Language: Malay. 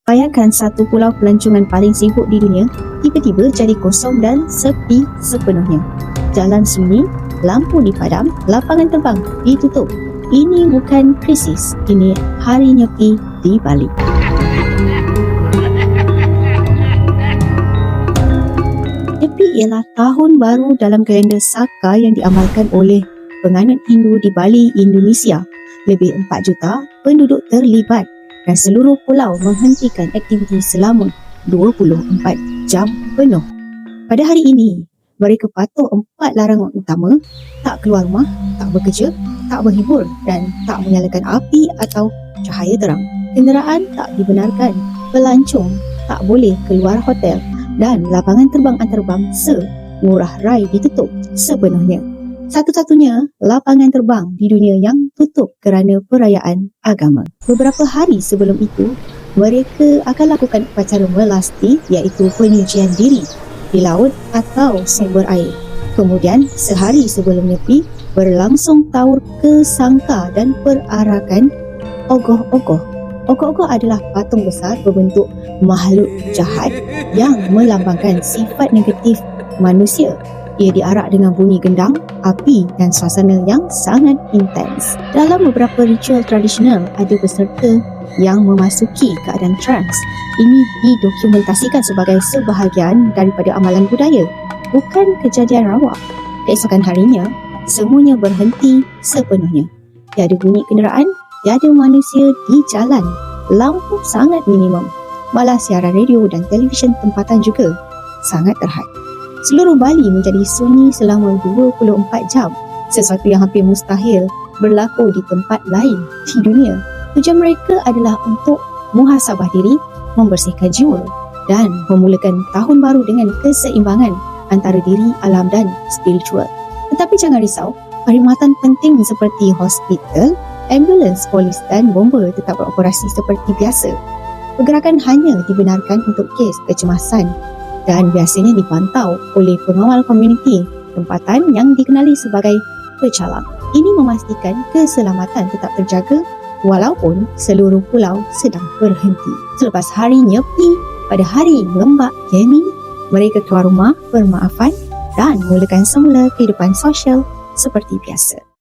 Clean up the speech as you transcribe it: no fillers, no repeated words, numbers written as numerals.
Bayangkan satu pulau pelancongan paling sibuk di dunia tiba-tiba jadi kosong dan sepi sepenuhnya. Jalan sunyi, lampu dipadam, lapangan terbang ditutup. Ini bukan krisis, ini hari nyepi di Bali. Nyepi ialah tahun baru dalam kalender Saka yang diamalkan oleh penganut Hindu di Bali, Indonesia. Lebih 4 juta penduduk terlibat dan seluruh pulau menghentikan aktiviti selama 24 jam penuh. Pada hari ini, mereka patuh 4 larangan utama: tak keluar rumah, tak bekerja, tak berhibur dan tak menyalakan api atau cahaya terang. Kenderaan tak dibenarkan, pelancong tak boleh keluar hotel dan lapangan terbang antarabangsa Ngurah Rai ditutup sepenuhnya. Satu-satunya lapangan terbang di dunia yang tutup kerana perayaan agama. Beberapa hari sebelum itu, mereka akan lakukan upacara melasti iaitu penyucian diri di laut atau sumber air. Kemudian, sehari sebelum nyepi, berlangsung taur kesangka dan perarakan ogoh-ogoh. Ogoh-ogoh adalah patung besar berbentuk makhluk jahat yang melambangkan sifat negatif manusia. Ia diarak dengan bunyi gendang, api dan suasana yang sangat intens. Dalam beberapa ritual tradisional, ada peserta yang memasuki keadaan trans. Ini didokumentasikan sebagai sebahagian daripada amalan budaya, bukan kejadian rawak. Keesokan harinya, semuanya berhenti sepenuhnya. Tiada bunyi kenderaan, tiada manusia di jalan. Lampu sangat minimum. Malah siaran radio dan televisyen tempatan juga sangat terhad. Seluruh Bali menjadi sunyi selama 24 jam, sesuatu yang hampir mustahil berlaku di tempat lain di dunia. Tujuan mereka adalah untuk muhasabah diri, membersihkan jiwa dan memulakan tahun baru dengan keseimbangan antara diri, alam dan spiritual. Tetapi jangan risau, perkhidmatan penting seperti hospital, ambulans, polis dan bomba tetap beroperasi seperti biasa. Pergerakan hanya dibenarkan untuk kes kecemasan dan biasanya dipantau oleh pengawal komuniti tempatan yang dikenali sebagai pecalang. Ini memastikan keselamatan tetap terjaga walaupun seluruh pulau sedang berhenti. Selepas hari nyepi, pada hari Lembak Yemi, mereka keluar rumah bermaafan dan mulakan semula kehidupan sosial seperti biasa.